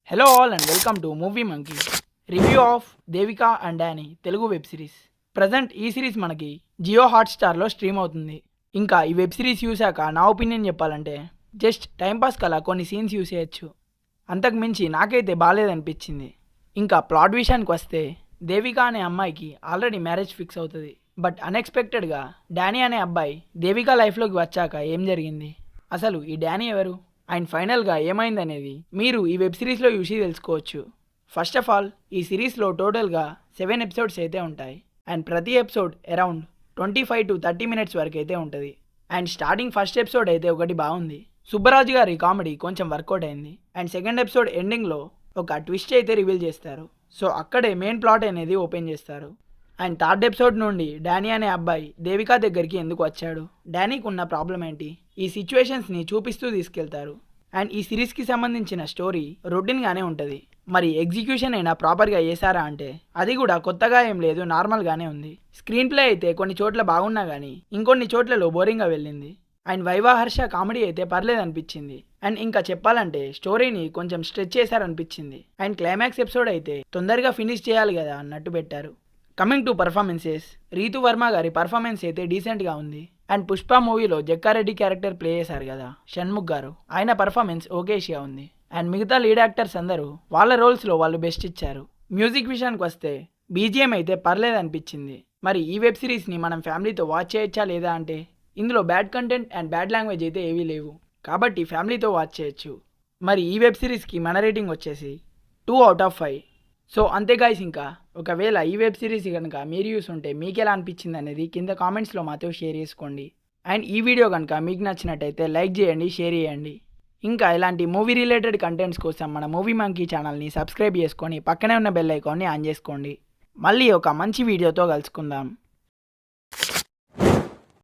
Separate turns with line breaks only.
Hello all and welcome to movie monkey review of Devika and Danny Telugu web series. Present ఈ series మనకి Jio హాట్స్టార్లో stream అవుతుంది. ఇంకా ఈ web series చూశాక నా ఒపీనియన్ చెప్పాలంటే జస్ట్ టైంపాస్ కలా కొన్ని సీన్స్ యూస్ చేయొచ్చు, అంతకు మించి నాకైతే బాగాలేదనిపించింది. ఇంకా ప్లాట్ విషయానికి వస్తే దేవిక అనే అమ్మాయికి ఆల్రెడీ మ్యారేజ్ ఫిక్స్ అవుతుంది. బట్ అన్ఎక్స్పెక్టెడ్గా డానీ అనే అబ్బాయి దేవిక లైఫ్లోకి వచ్చాక ఏం జరిగింది, అసలు ఈ డానీ ఎవరు అండ్ ఫైనల్గా ఏమైందనేది మీరు ఈ వెబ్ సిరీస్లో చూసి తెలుసుకోవచ్చు. ఫస్ట్ ఆఫ్ ఆల్ ఈ సిరీస్లో టోటల్గా 7 ఎపిసోడ్స్ అయితే ఉంటాయి అండ్ ప్రతి ఎపిసోడ్ అరౌండ్ 25 to 30 minutes వరకు అయితే ఉంటుంది. అండ్ స్టార్టింగ్ ఫస్ట్ ఎపిసోడ్ అయితే ఒకటి బాగుంది, సుబ్బరాజు గారి కామెడీ కొంచెం వర్కౌట్ అయింది. అండ్ సెకండ్ ఎపిసోడ్ ఎండింగ్లో ఒక ట్విస్ట్ అయితే రివీల్ చేస్తారు, సో అక్కడే మెయిన్ ప్లాట్ అనేది ఓపెన్ చేస్తారు. అండ్ థర్డ్ ఎపిసోడ్ నుండి డానీ అనే అబ్బాయి దేవికా దగ్గరికి ఎందుకు వచ్చాడు, డానీకి ఉన్న ప్రాబ్లం ఏంటి, ఈ సిచ్యువేషన్స్ని చూపిస్తూ తీసుకెళ్తారు. అండ్ ఈ సిరీస్కి సంబంధించిన స్టోరీ రొటీన్గానే ఉంటుంది. మరి ఎగ్జిక్యూషన్ అయినా ప్రాపర్గా చేశారా అంటే అది కూడా కొత్తగా ఏం లేదు, నార్మల్గానే ఉంది. స్క్రీన్ ప్లే అయితే కొన్ని చోట్ల బాగున్నా కానీ ఇంకొన్ని చోట్లలో బోరింగ్గా వెళ్ళింది. అండ్ వైవా హర్ష కామెడీ అయితే పర్లేదు అనిపించింది. అండ్ ఇంకా చెప్పాలంటే స్టోరీని కొంచెం స్ట్రెచ్ చేశారనిపించింది. అండ్ క్లైమాక్స్ ఎపిసోడ్ అయితే తొందరగా ఫినిష్ చేయాలి కదా అన్నట్టు పెట్టారు. Coming to performances, Ritu Varma గారి పర్ఫార్మెన్స్ అయితే డీసెంట్గా ఉంది. అండ్ పుష్ప మూవీలో జక్కారెడ్డి క్యారెక్టర్ ప్లే చేశారు కదా షణ్ముఖ్ గారు, ఆయన పర్ఫార్మెన్స్ ఓకేషియా ఉంది. అండ్ మిగతా లీడ్ యాక్టర్స్ అందరూ వాళ్ళ రోల్స్లో వాళ్ళు బెస్ట్ ఇచ్చారు. మ్యూజిక్ విషయానికి వస్తే బీజిఎం అయితే పర్లేదు అనిపించింది. మరి ఈ వెబ్ సిరీస్ని మనం ఫ్యామిలీతో వాచ్ చేయొచ్చా లేదా అంటే ఇందులో bad content and bad language అయితే ఏవీ లేవు, కాబట్టి ఫ్యామిలీతో వాచ్ చేయొచ్చు. మరి ఈ వెబ్ సిరీస్కి మన రేటింగ్ వచ్చేసి 2 out of 5. సో అంతే గాయ్స్, ఇంకా ఒకవేళ ఈ వెబ్ సిరీస్ కనుక మీరు చూసుంటే మీకు ఎలా అనిపించింది అనేది కింద కామెంట్స్లో మాతో షేర్ చేసుకోండి. అండ్ ఈ వీడియో కనుక మీకు నచ్చినట్టయితే లైక్ చేయండి, షేర్ చేయండి. ఇంకా ఇలాంటి మూవీ రిలేటెడ్ కంటెంట్స్ కోసం మన మూవీ మంకీ ఛానల్ని సబ్స్క్రైబ్ చేసుకొని పక్కనే ఉన్న బెల్ ఐకాన్ని ఆన్ చేసుకోండి. మళ్ళీ ఒక మంచి వీడియోతో కలుసుకుందాం.